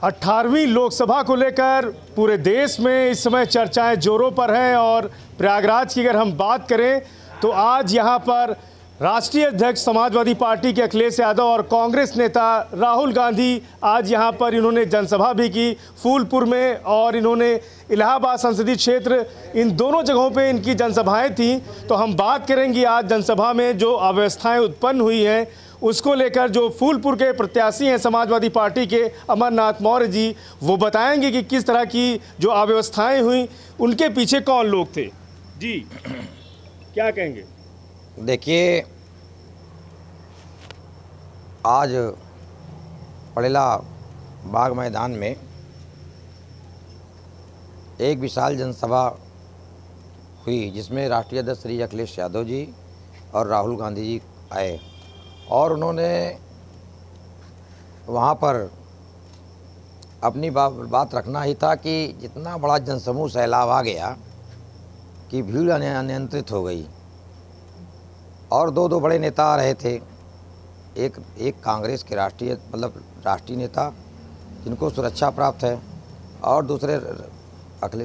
18वीं लोकसभा को लेकर पूरे देश में इस समय चर्चाएं जोरों पर हैं और प्रयागराज की अगर हम बात करें तो आज यहां पर राष्ट्रीय अध्यक्ष समाजवादी पार्टी के अखिलेश यादव और कांग्रेस नेता राहुल गांधी आज यहां पर इन्होंने जनसभा भी की फूलपुर में और इन्होंने इलाहाबाद संसदीय क्षेत्र, इन दोनों जगहों पे इनकी जनसभाएं थीं। तो हम बात करेंगे आज जनसभा में जो अव्यवस्थाएं उत्पन्न हुई हैं उसको लेकर। जो फूलपुर के प्रत्याशी हैं समाजवादी पार्टी के अमरनाथ मौर्य जी, वो बताएंगे कि किस तरह की जो अव्यवस्थाएं हुई उनके पीछे कौन लोग थे। जी क्या कहेंगे? देखिए, आज पड़ेला बाग मैदान में एक विशाल जनसभा हुई जिसमें राष्ट्रीय अध्यक्ष श्री अखिलेश यादव जी और राहुल गांधी जी आए और उन्होंने वहाँ पर अपनी बात रखना ही था कि जितना बड़ा जनसमूह सैलाब आ गया कि भीड़ अनियंत्रित हो गई और दो बड़े नेता आ रहे थे। एक कांग्रेस के राष्ट्रीय नेता जिनको सुरक्षा प्राप्त है और दूसरे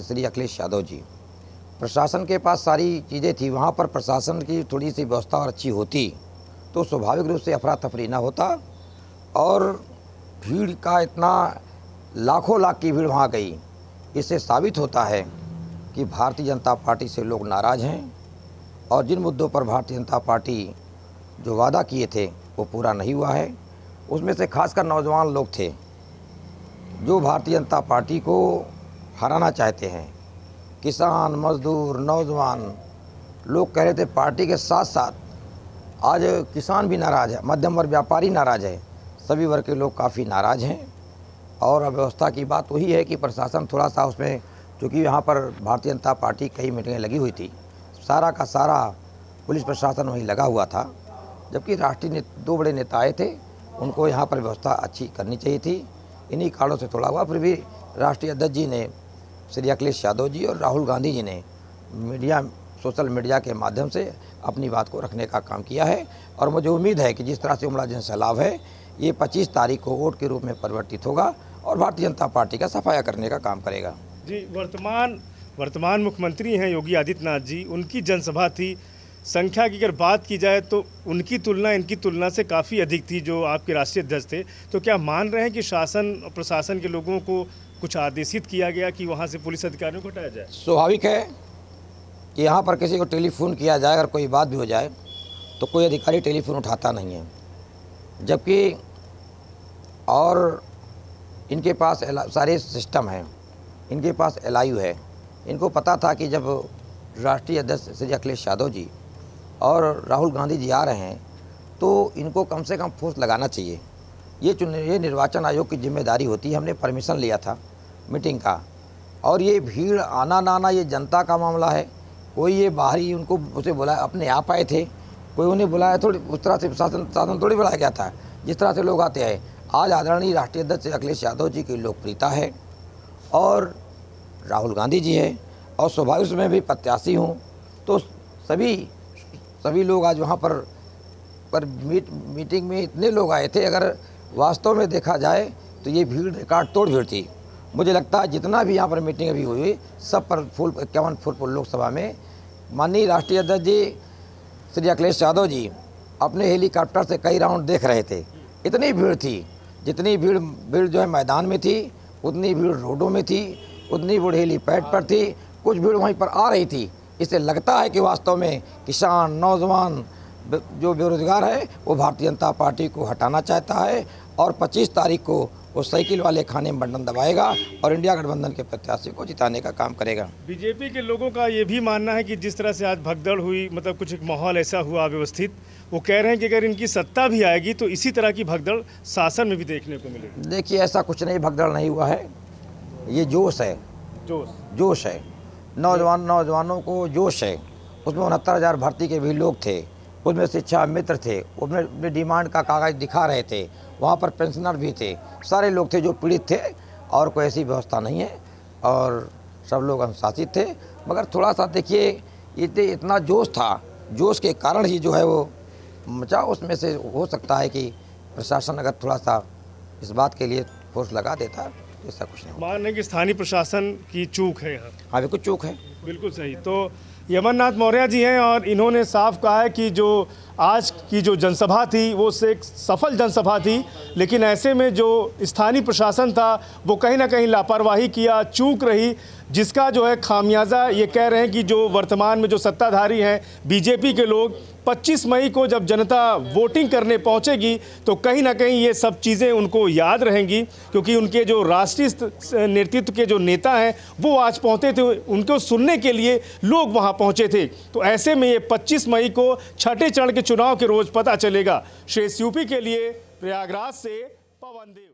श्री अखिलेश यादव जी। प्रशासन के पास सारी चीज़ें थी, वहाँ पर प्रशासन की थोड़ी सी व्यवस्था और अच्छी होती तो स्वाभाविक रूप से अफरा तफरी ना होता और भीड़ का इतना लाखों लाख की भीड़ वहाँ गई। इससे साबित होता है कि भारतीय जनता पार्टी से लोग नाराज़ हैं और जिन मुद्दों पर भारतीय जनता पार्टी जो वादा किए थे वो पूरा नहीं हुआ है। उसमें से खासकर नौजवान लोग थे जो भारतीय जनता पार्टी को हराना चाहते हैं। किसान, मजदूर, नौजवान लोग कह रहे थे पार्टी के साथ साथ आज किसान भी नाराज़ है, मध्यम वर्ग व्यापारी नाराज़ है, सभी वर्ग के लोग काफ़ी नाराज़ हैं। और अव्यवस्था की बात वही है कि प्रशासन थोड़ा सा उसमें, क्योंकि यहाँ पर भारतीय जनता पार्टी कई मीटिंगें लगी हुई थी, सारा का सारा पुलिस प्रशासन वहीं लगा हुआ था। जबकि राष्ट्रीय दो बड़े नेता आए थे, उनको यहाँ पर व्यवस्था अच्छी करनी चाहिए थी। इन्हीं कारणों से थोड़ा हुआ। फिर भी राष्ट्रीय अध्यक्ष जी ने, श्री अखिलेश यादव जी और राहुल गांधी जी ने सोशल मीडिया के माध्यम से अपनी बात को रखने का काम किया है। और मुझे उम्मीद है कि जिस तरह से उमड़ा जनसैलाब है ये 25 तारीख को वोट के रूप में परिवर्तित होगा और भारतीय जनता पार्टी का सफाया करने का काम करेगा। जी, वर्तमान मुख्यमंत्री हैं योगी आदित्यनाथ जी, उनकी जनसभा थी। संख्या की अगर बात की जाए तो उनकी तुलना इनकी तुलना से काफ़ी अधिक थी जो आपके राष्ट्रीय अध्यक्ष थे। तो क्या मान रहे हैं कि शासन और प्रशासन के लोगों को कुछ आदेशित किया गया कि वहाँ से पुलिस अधिकारियों को हटाया जाए? स्वाभाविक है कि यहाँ पर किसी को टेलीफोन किया जाए, अगर कोई बात भी हो जाए तो कोई अधिकारी टेलीफोन उठाता नहीं है। जबकि और इनके पास सारे सिस्टम हैं, इनके पास LIU है। इनको पता था कि जब राष्ट्रीय अध्यक्ष श्री अखिलेश यादव जी और राहुल गांधी जी आ रहे हैं तो इनको कम से कम फोर्स लगाना चाहिए। ये निर्वाचन आयोग की जिम्मेदारी होती है। हमने परमिशन लिया था मीटिंग का और ये भीड़ आना ना आना ये जनता का मामला है। कोई ये बाहरी उनको उसे बुलाया, अपने आप आए थे, कोई उन्हें बुलाया थोड़ी, उस तरह से शासन थोड़ी बुलाया गया था जिस तरह से लोग आते हैं। आज आदरणीय राष्ट्रीय अध्यक्ष अखिलेश यादव जी की लोकप्रियता है और राहुल गांधी जी है और स्वाभाविक में भी प्रत्याशी हूँ तो सभी लोग आज वहाँ पर मीटिंग में इतने लोग आए थे। अगर वास्तव में देखा जाए तो ये भीड़ रिकॉर्ड तोड़ भीड़ थी। मुझे लगता है जितना भी यहाँ पर मीटिंग अभी हुई सब पर फूलपुर लोकसभा में माननीय राष्ट्रीय अध्यक्ष जी श्री अखिलेश यादव जी अपने हेलीकॉप्टर से कई राउंड देख रहे थे। इतनी भीड़ थी, जितनी भीड़ जो है मैदान में थी उतनी भीड़ रोडों में थी, उतनी भीड़ हेलीपैड पर थी, कुछ भीड़ वहीं पर आ रही थी। इससे लगता है कि वास्तव में किसान, नौजवान जो बेरोजगार है वो भारतीय जनता पार्टी को हटाना चाहता है और 25 तारीख को वो साइकिल वाले खाने में बटन दबाएगा और इंडिया गठबंधन के प्रत्याशी को जिताने का काम करेगा। बीजेपी के लोगों का ये भी मानना है कि जिस तरह से आज भगदड़ हुई, मतलब कुछ एक माहौल ऐसा हुआ व्यवस्थित, वो कह रहे हैं कि अगर इनकी सत्ता भी आएगी तो इसी तरह की भगदड़ शासन में भी देखने को मिलेगी। देखिए, ऐसा कुछ नहीं, भगदड़ नहीं हुआ है, ये जोश है, जोश है। नौजवानों को जोश है। उसमें 69,000 भर्ती के भी लोग थे, उसमें शिक्षा मित्र थे, उसमें डिमांड का कागज़ दिखा रहे थे, वहाँ पर पेंशनर भी थे, सारे लोग थे जो पीड़ित थे और कोई ऐसी व्यवस्था नहीं है और सब लोग अनुशासित थे। मगर थोड़ा सा देखिए, इतना जोश था, जोश के कारण ही जो है वो मचा। उसमें से हो सकता है कि प्रशासन अगर थोड़ा सा इस बात के लिए फोर्स लगा देता, ऐसा कुछ नहीं होता। मान रहे कि स्थानीय प्रशासन की चूक है यहाँ। हाँ बिल्कुल चूक है। बिल्कुल सही। तो यमन मौर्य जी हैं और इन्होंने साफ कहा है कि जो आज की जो जनसभा थी वो एक सफल जनसभा थी, लेकिन ऐसे में जो स्थानीय प्रशासन था वो कहीं ना कहीं लापरवाही किया, चूक रही, जिसका जो है खामियाजा ये कह रहे हैं कि जो वर्तमान में जो सत्ताधारी हैं बीजेपी के लोग, 25 मई को जब जनता वोटिंग करने पहुंचेगी तो कहीं ना कहीं ये सब चीज़ें उनको याद रहेंगी, क्योंकि उनके जो राष्ट्रीय नेतृत्व के जो नेता हैं वो आज पहुंचे थे, उनको सुनने के लिए लोग वहां पहुंचे थे। तो ऐसे में ये 25 मई को छठे चरण के चुनाव के रोज पता चलेगा। शेष यूपी के लिए प्रयागराज से पवन देव।